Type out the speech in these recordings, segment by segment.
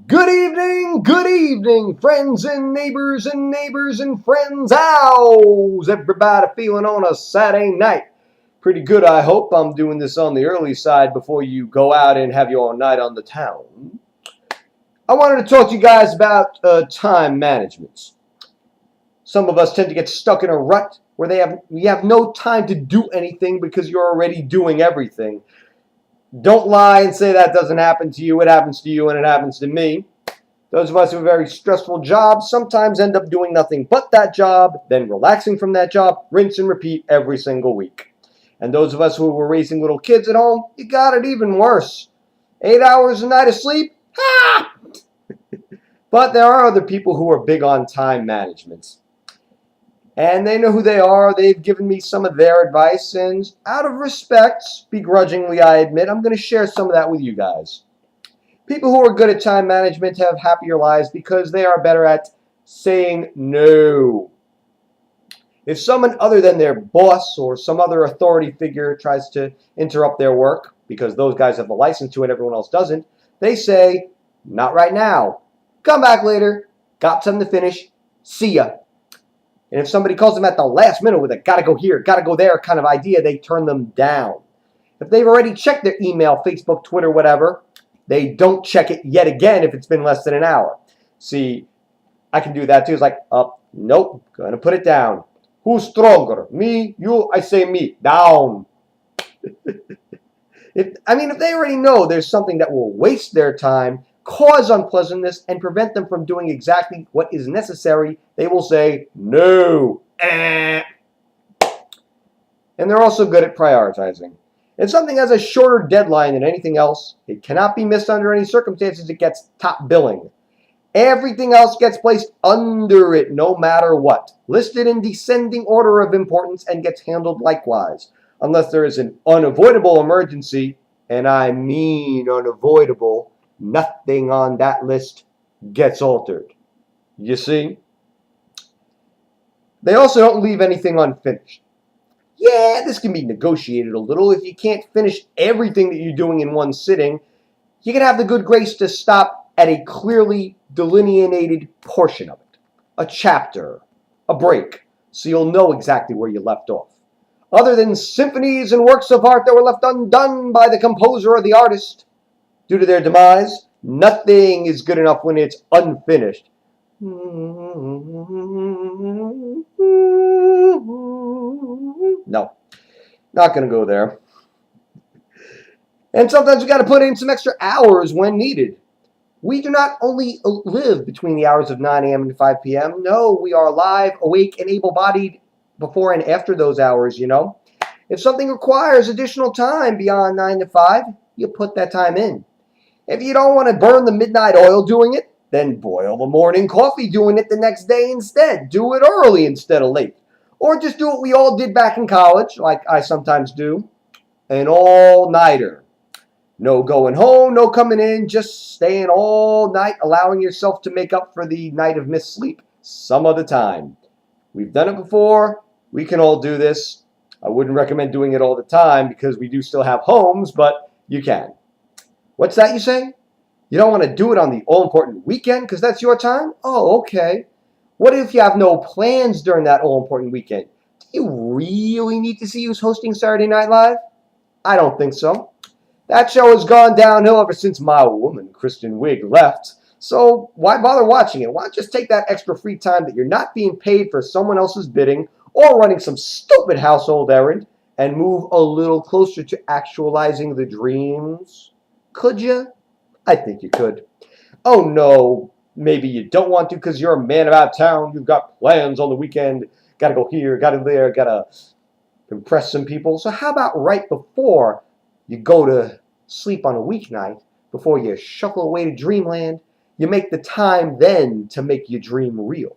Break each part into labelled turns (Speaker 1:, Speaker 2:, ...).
Speaker 1: Good evening, friends and neighbors and friends. How's everybody feeling on a Saturday night? Pretty good, I hope. I'm doing this on the early side before you go out and have your night on the town. I wanted to talk to you guys about time management. Some of us tend to get stuck in a rut where we have no time to do anything because you're already doing everything. Don't lie and say that doesn't happen to you. It happens to you and it happens to me. Those of us who have very stressful jobs sometimes end up doing nothing but that job, then relaxing from that job, rinse and repeat every single week. And those of us who were raising little kids at home, you got it even worse. 8 hours a night of sleep? Ha! But there are other people who are big on time management. And they know who they are. They've given me some of their advice, and out of respect, begrudgingly I admit, I'm going to share some of that with you guys. People who are good at time management have happier lives because they are better at saying no. If someone other than their boss or some other authority figure tries to interrupt their work, because those guys have the license to it, everyone else doesn't, they say, not right now. Come back later. Got something to finish. See ya. And if somebody calls them at the last minute with a gotta go here, gotta go there kind of idea, they turn them down. If they've already checked their email, Facebook, Twitter, whatever, they don't check it yet again if it's been less than an hour. See, I can do that too. It's like, nope, gonna put it down. Who's stronger? Me, you, I say me. Down. If they already know there's something that will waste their time, cause unpleasantness, and prevent them from doing exactly what is necessary, they will say, no. And they're also good at prioritizing. If something has a shorter deadline than anything else, it cannot be missed under any circumstances. It gets top billing. Everything else gets placed under it no matter what, listed in descending order of importance and gets handled likewise, unless there is an unavoidable emergency, and I mean unavoidable, nothing on that list gets altered. You see? They also don't leave anything unfinished. Yeah, this can be negotiated a little. If you can't finish everything that you're doing in one sitting, you can have the good grace to stop at a clearly delineated portion of it. A chapter, a break, so you'll know exactly where you left off. Other than symphonies and works of art that were left undone by the composer or the artist, due to their demise, nothing is good enough when it's unfinished. No, not going to go there. And sometimes we got to put in some extra hours when needed. We do not only live between the hours of 9 a.m. and 5 p.m. No, we are alive, awake, and able-bodied before and after those hours, you know. If something requires additional time beyond 9 to 5, you put that time in. If you don't want to burn the midnight oil doing it, then boil the morning coffee doing it the next day instead. Do it early instead of late. Or just do what we all did back in college, like I sometimes do, an all-nighter. No going home, no coming in, just staying all night, allowing yourself to make up for the night of missed sleep some other time. We've done it before. We can all do this. I wouldn't recommend doing it all the time because we do still have homes, but you can. What's that you say? You don't want to do it on the all-important weekend because that's your time? Oh, okay. What if you have no plans during that all-important weekend? Do you really need to see who's hosting Saturday Night Live? I don't think so. That show has gone downhill ever since my woman, Kristen Wiig, left. So why bother watching it? Why not just take that extra free time that you're not being paid for someone else's bidding or running some stupid household errand and move a little closer to actualizing the dreams? Could you? I think you could. Oh no, maybe you don't want to because you're a man about town. You've got plans on the weekend. Got to go here, got to there, got to impress some people. So how about right before you go to sleep on a weeknight, before you shuffle away to dreamland, you make the time then to make your dream real.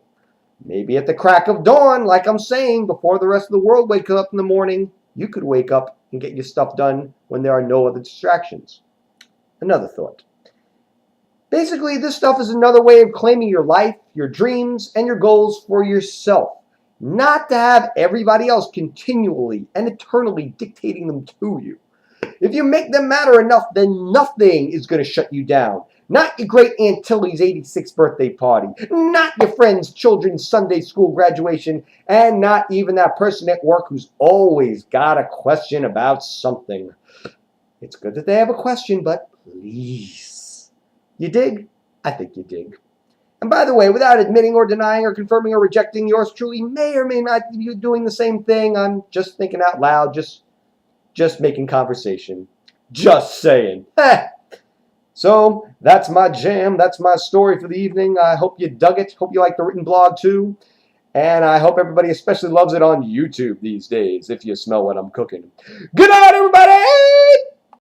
Speaker 1: Maybe at the crack of dawn, like I'm saying, before the rest of the world wakes up in the morning, you could wake up and get your stuff done when there are no other distractions. Another thought. Basically, this stuff is another way of claiming your life, your dreams, and your goals for yourself. Not to have everybody else continually and eternally dictating them to you. If you make them matter enough, then nothing is going to shut you down. Not your great Aunt Tilly's 86th birthday party. Not your friend's children's Sunday school graduation. And not even that person at work who's always got a question about something. It's good that they have a question, but please. You dig? I think you dig. And by the way, without admitting or denying or confirming or rejecting, yours truly may or may not be doing the same thing. I'm just thinking out loud, just making conversation. Just saying. So that's my jam. That's my story for the evening. I hope you dug it. Hope you like the written blog too. And I hope everybody especially loves it on YouTube these days, if you smell what I'm cooking. Good night, everybody!